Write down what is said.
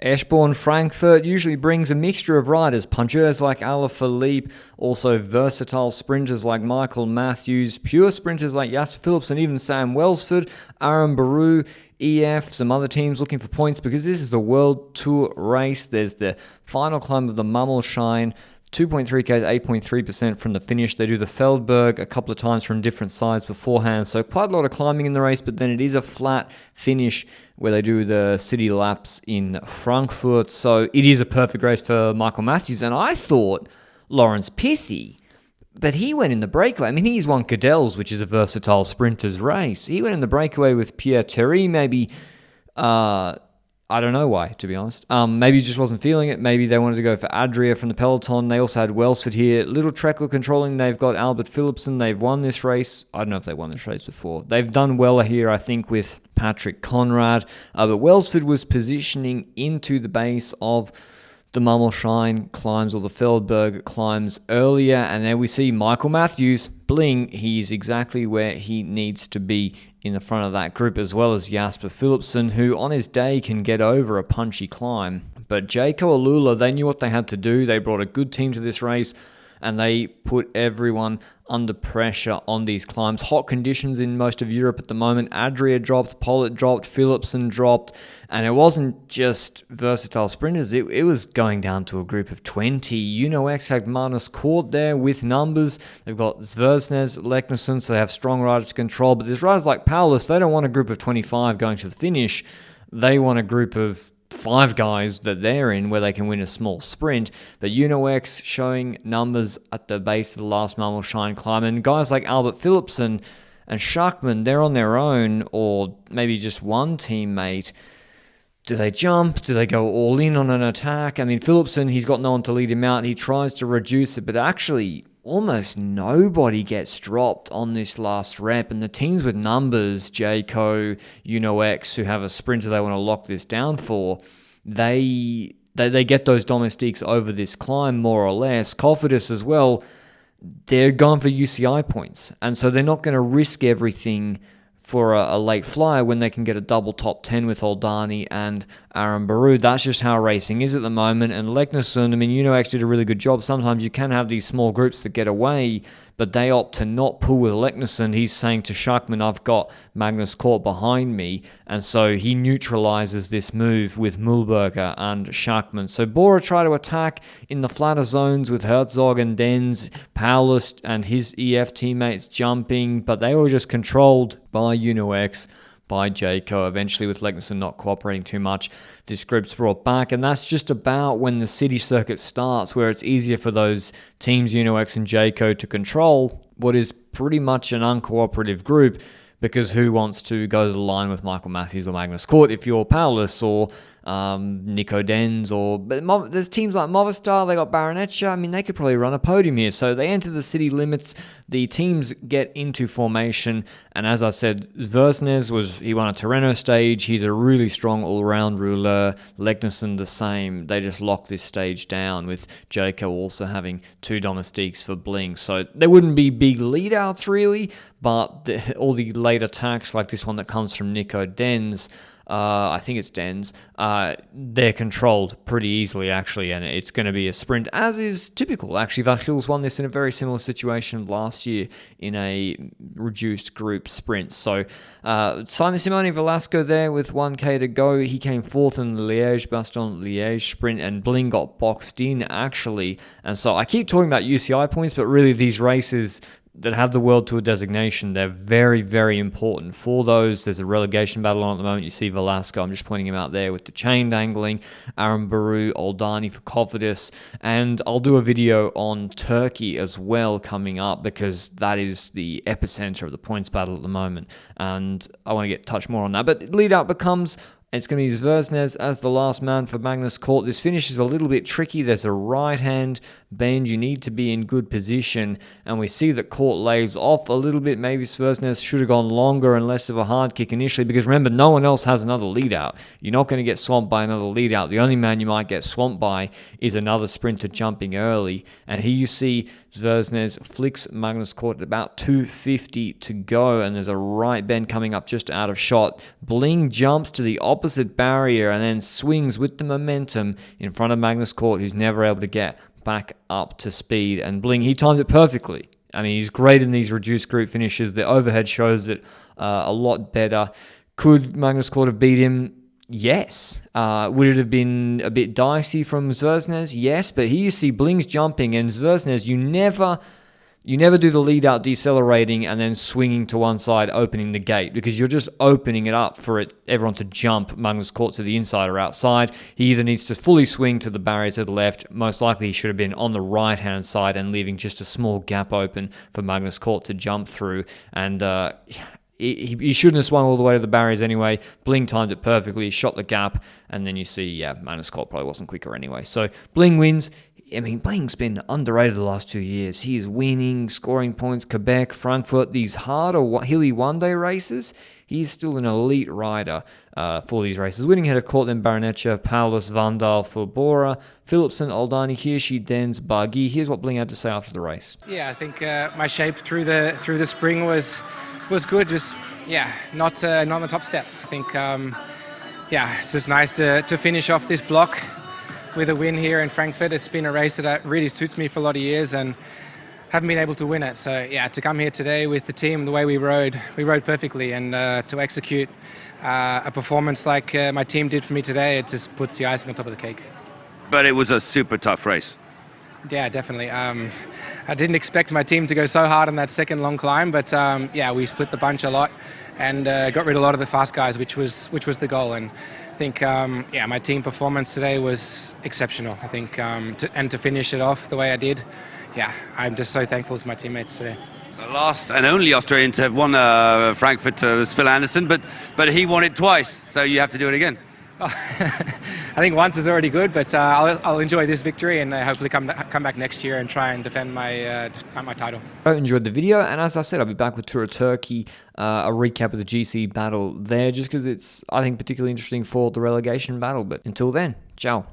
Eschborn Frankfurt usually brings a mixture of riders, puncheurs like Alaphilippe, also versatile sprinters like Michael Matthews, pure sprinters like Jasper Phillips and even Sam Welsford, Aaron Baru, EF, some other teams looking for points because this is a World Tour race. There's the final climb of the Mummelsheim, 2.3k, 8.3% from the finish. They do the Feldberg a couple of times from different sides beforehand, so quite a lot of climbing in the race, but then it is a flat finish where they do the city laps in Frankfurt, so it is a perfect race for Michael Matthews, and I thought Lawrence Pithy, but he went in the breakaway. I mean, he's won Cadell's, which is a versatile sprinter's race. He went in the breakaway with Pierre Thierry, maybe, I don't know why, to be honest. Maybe he just wasn't feeling it. Maybe they wanted to go for Adria from the peloton. They also had Welsford here. Little Treckle controlling. They've got Albert Philipsen. They've won this race. I don't know if they won this race before. They've done well here, I think, with Patrick Conrad. But Welsford was positioning into the base of the Mummelsheim climbs, or the Feldberg climbs, earlier, and there we see Michael Matthews, bling, he's exactly where he needs to be in the front of that group, as well as Jasper Philipsen, who on his day can get over a punchy climb. But Jayco Alula, they knew what they had to do. They brought a good team to this race, and they put everyone under pressure on these climbs. Hot conditions in most of Europe at the moment. Adria dropped, Pollitt dropped, Philipsen dropped, and it wasn't just versatile sprinters. It was going down to a group of 20. UnoX had Magnus Cort there with numbers. They've got Zversnes, Leknesson, so they have strong riders to control. But there's riders like Paulus, they don't want a group of 25 going to the finish. They want a group of 5 guys that they're in where they can win a small sprint. But UnoX showing numbers at the base of the last Mummelsheim climb, and guys like Albert Philipsen and Schachmann, they're on their own, or maybe just one teammate. Do they jump? Do they go all in on an attack? I mean, Philipsen, he's got no one to lead him out. He tries to reduce it, but actually almost nobody gets dropped on this last rep. And the teams with numbers, Jayco, UnoX, who have a sprinter they want to lock this down for, they get those domestiques over this climb more or less. Cofidis as well, they're going for UCI points. And so they're not going to risk everything for a late flyer when they can get a double top 10 with Oldani and Aaron Baru. That's just how racing is at the moment. And Leknesson, I mean, UnoX did a really good job. Sometimes you can have these small groups that get away, but they opt to not pull with Leknesson. He's saying to Schachmann, I've got Magnus Cort behind me. And so he neutralizes this move with Mühlberger and Schachmann. So Bora try to attack in the flatter zones with Herzog and Denz, Paulus and his EF teammates jumping, but they were just controlled by UnoX, by Jayco, eventually with Leknesson not cooperating too much. This group's brought back, and that's just about when the city circuit starts, where it's easier for those teams, UnoX and Jayco, to control what is pretty much an uncooperative group, because who wants to go to the line with Michael Matthews or Magnus Cort if you're Paulus or Nico Denz, but there's teams like Movistar, they got Baroneccia. I mean, they could probably run a podium here. So they enter the city limits, the teams get into formation, and as I said, Zversnes he won a Tirreno stage. He's a really strong all-round ruler. Leknesson the same. They just lock this stage down, with Jayco also having 2 domestiques for Bling. So there wouldn't be big lead-outs really, but all the late attacks like this one that comes from Nico Denz, I think it's Denz, they're controlled pretty easily, actually, and it's going to be a sprint, as is typical. Actually, Vachil's won this in a very similar situation last year in a reduced group sprint. So, Simon Simone Velasco there with 1k to go. He came 4th in the Liège-Bastogne-Liège sprint, and Bling got boxed in, actually. And so I keep talking about UCI points, but really these races that have the World Tour designation, they're very, very important for those. There's a relegation battle on at the moment. You see Velasco, I'm just pointing him out there with the chain dangling. Aaron Baru, Oldani for Cofidis. And I'll do a video on Turkey as well coming up, because that is the epicenter of the points battle at the moment. And I want to touch more on that. But lead-out becomes, it's going to be Zversnes as the last man for Magnus Cort. This finish is a little bit tricky. There's a right-hand bend. You need to be in good position. And we see that Cort lays off a little bit. Maybe Zversnes should have gone longer and less of a hard kick initially, because remember, no one else has another lead-out. You're not going to get swamped by another lead-out. The only man you might get swamped by is another sprinter jumping early. And here you see Zversnes flicks Magnus Cort at about 250 to go. And there's a right bend coming up just out of shot. Bling jumps to the opposite opposite barrier and then swings with the momentum in front of Magnus Cort, who's never able to get back up to speed. And Bling, he timed it perfectly. I mean, he's great in these reduced group finishes. The overhead shows it a lot better. Could Magnus Cort have beat him? Yes. Would it have been a bit dicey from Zverznes? Yes. But here you see Bling's jumping, and Zverznes, you never do the lead out decelerating and then swinging to one side, opening the gate, because you're just opening it up for everyone to jump Magnus Cort to the inside or outside. He either needs to fully swing to the barrier to the left. Most likely he should have been on the right-hand side and leaving just a small gap open for Magnus Cort to jump through. And he shouldn't have swung all the way to the barriers anyway. Bling timed it perfectly, shot the gap, and then you see, Magnus Cort probably wasn't quicker anyway. So Bling wins. I mean, Bling's been underrated the last 2 years. He is winning, scoring points, Quebec, Frankfurt, these harder, hilly one-day races. He's still an elite rider for these races. Winning ahead of Cortland Baronetcha, Paulus, Vandal for Bora, Philipsen, Oldani, Hirschi, Dens, Bargy. Here's what Bling had to say after the race. Yeah, I think my shape through the spring was good. Just not on the top step. I think it's just nice to finish off this block with a win here in Frankfurt. It's been a race that really suits me for a lot of years and haven't been able to win it. So to come here today with the team, the way we rode perfectly, and to execute a performance like my team did for me today, it just puts the icing on top of the cake. But it was a super tough race. Yeah, definitely. I didn't expect my team to go so hard on that second long climb, but we split the bunch a lot and got rid of a lot of the fast guys, which was the goal. And I think my team performance today was exceptional. I think to finish it off the way I did, I'm just so thankful to my teammates today. The last and only Australian to have won Frankfurt was Phil Anderson, but he won it twice, so you have to do it again. I think once is already good, but I'll enjoy this victory and hopefully come back next year and try and defend my title. I hope you enjoyed the video, and as I said, I'll be back with Tour of Turkey, a recap of the GC battle there, just because it's, I think, particularly interesting for the relegation battle. But until then, ciao.